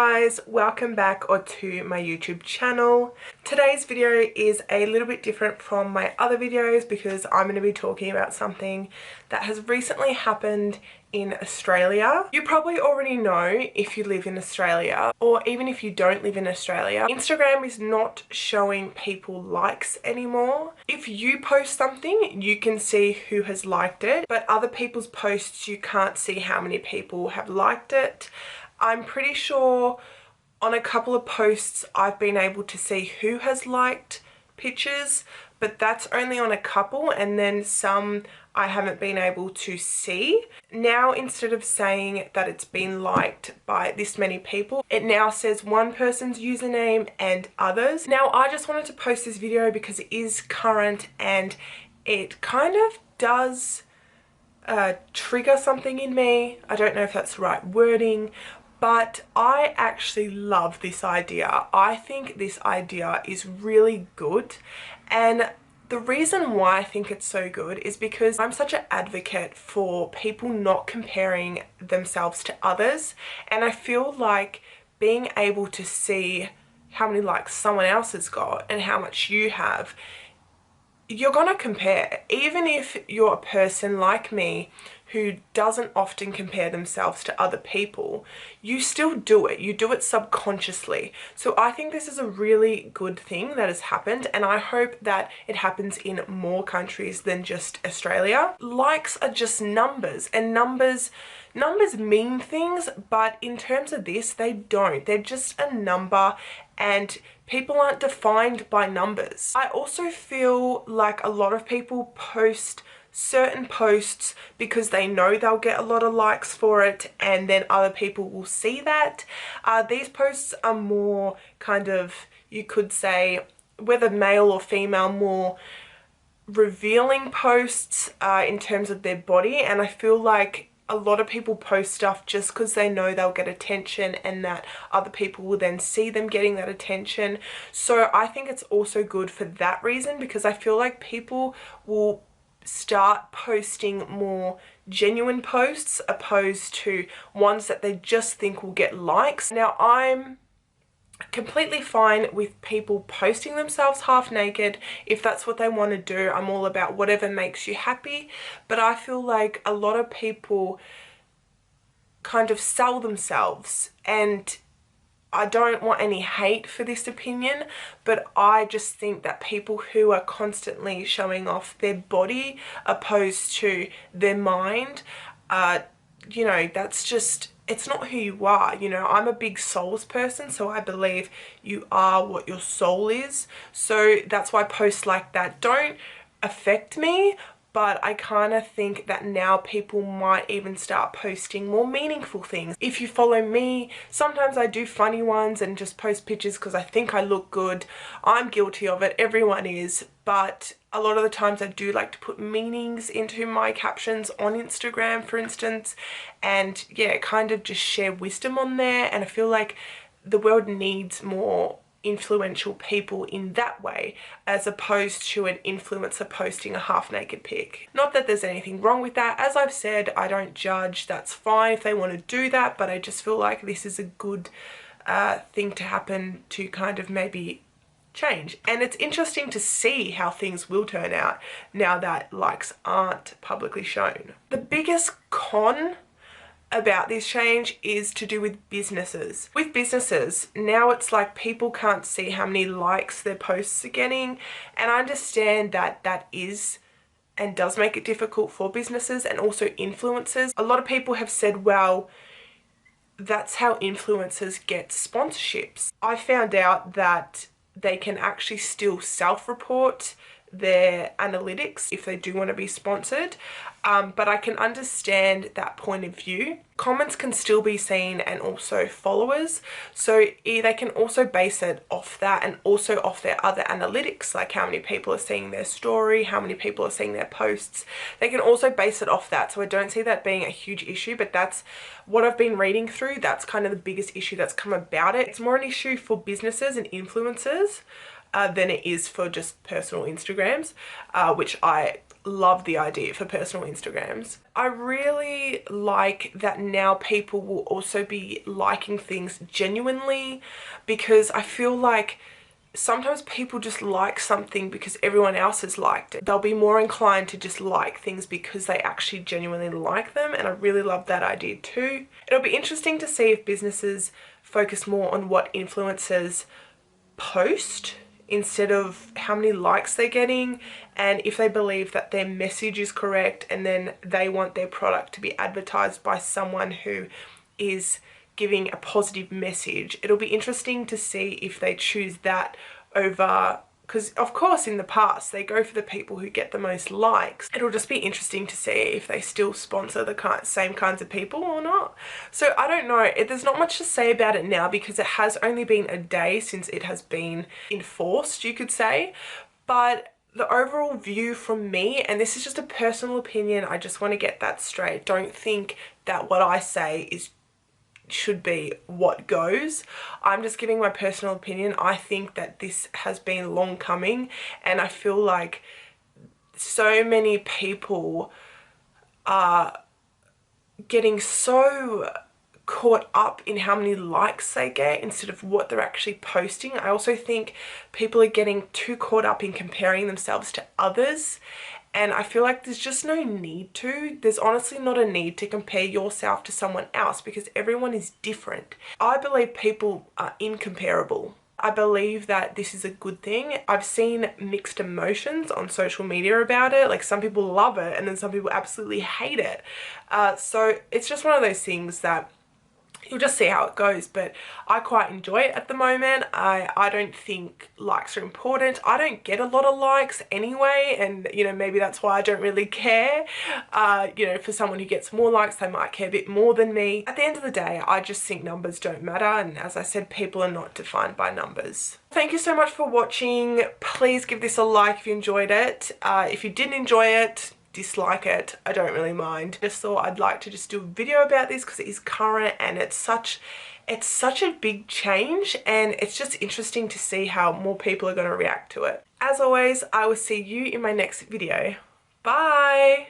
guys, welcome back to my YouTube channel. Today's video is a little bit different from my other videos because I'm going to be talking about something that has recently happened in Australia. You probably already know if you live in Australia, or even if you don't live in Australia, Instagram is not showing people likes anymore. If you post something, you can see who has liked it, but other people's posts you can't see how many people have liked it. I'm pretty sure on a couple of posts I've been able to see who has liked pictures, but that's only on a couple, and then some I haven't been able to see. Now, instead of saying that it's been liked by this many people, it now says one person's username and others. Now, I just wanted to post this video because it is current and it kind of does trigger something in me. I don't know if that's the right wording, but I actually love this idea. I think this idea is really good, and the reason why I think it's so good is because I'm such an advocate for people not comparing themselves to others, and I feel like being able to see how many likes someone else has got and how much you have, you're gonna compare. Even if you're a person like me who doesn't often compare themselves to other people, you still do it. You do it subconsciously. So I think this is a really good thing that has happened, and I hope that it happens in more countries than just Australia. Likes are just numbers, and numbers mean things, but in terms of this, they don't. They're just a number, and people aren't defined by numbers. I also feel like a lot of people post certain posts because they know they'll get a lot of likes for it, and then other people will see that. These posts are more kind of, you could say, whether male or female, more revealing posts in terms of their body, and I feel like a lot of people post stuff just because they know they'll get attention and that other people will then see them getting that attention. So I think it's also good for that reason, because I feel like people will start posting more genuine posts opposed to ones that they just think will get likes. Now, I'm completely fine with people posting themselves half naked if that's what they want to do. I'm all about whatever makes you happy, but I feel like a lot of people kind of sell themselves, and I don't want any hate for this opinion, but I just think that people who are constantly showing off their body opposed to their mind, you know, that's just, it's not who you are. You know, I'm a big souls person, so I believe you are what your soul is. So that's why posts like that don't affect me. But I kind of think that now people might even start posting more meaningful things. If you follow me, sometimes I do funny ones and just post pictures because I think I look good. I'm guilty of it, everyone is, but a lot of the times I do like to put meanings into my captions on Instagram, for instance, and yeah, kind of just share wisdom on there. And I feel like the world needs more influential people in that way, as opposed to an influencer posting a half-naked pic. Not that there's anything wrong with that. As I've said, I don't judge. That's fine if they want to do that, but I just feel like this is a good thing to happen to kind of maybe change. And it's interesting to see how things will turn out now that likes aren't publicly shown. The biggest con about this change is to do with businesses. With businesses, now it's like people can't see how many likes their posts are getting, and I understand that that is and does make it difficult for businesses and also influencers. A lot of people have said, well, that's how influencers get sponsorships. I found out that they can actually still self-report their analytics if they do want to be sponsored, but I can understand that point of view. Comments can still be seen, and also followers, so they can also base it off that and also off their other analytics, like how many people are seeing their story, how many people are seeing their posts. They can also base it off that, so I don't see that being a huge issue, but that's what I've been reading through. That's kind of the biggest issue that's come about it. It's more an issue for businesses and influencers than it is for just personal Instagrams, which I love the idea for personal Instagrams. I really like that now people will also be liking things genuinely, because I feel like sometimes people just like something because everyone else has liked it. They'll be more inclined to just like things because they actually genuinely like them, and I really love that idea too. It'll be interesting to see if businesses focus more on what influencers post instead of how many likes they're getting, and if they believe that their message is correct and then they want their product to be advertised by someone who is giving a positive message. It'll be interesting to see if they choose that over, because of course in the past they go for the people who get the most likes. It'll just be interesting to see if they still sponsor the same kinds of people or not. So I don't know, there's not much to say about it now because it has only been a day since it has been enforced, you could say. But the overall view from me, and this is just a personal opinion, I just want to get that straight. Don't think that what I say should be what goes. I'm just giving my personal opinion. I think that this has been long coming, and I feel like so many people are getting so caught up in how many likes they get instead of what they're actually posting. I also think people are getting too caught up in comparing themselves to others, and I feel like there's just no need to. There's honestly not a need to compare yourself to someone else because everyone is different. I believe people are incomparable. I believe that this is a good thing. I've seen mixed emotions on social media about it. Like, some people love it and then some people absolutely hate it. So it's just one of those things that you'll just see how it goes, but I quite enjoy it at the moment. I don't think likes are important. I don't get a lot of likes anyway, and you know, maybe that's why I don't really care. You know, for someone who gets more likes, they might care a bit more than me. At the end of the day, I just think numbers don't matter, and as I said, people are not defined by numbers. Thank you so much for watching. Please give this a like if you enjoyed it. If you didn't enjoy it, dislike it, I don't really mind. Just thought I'd like to just do a video about this because it is current and it's such a big change, and it's just interesting to see how more people are going to react to it. As always, I will see you in my next video. Bye!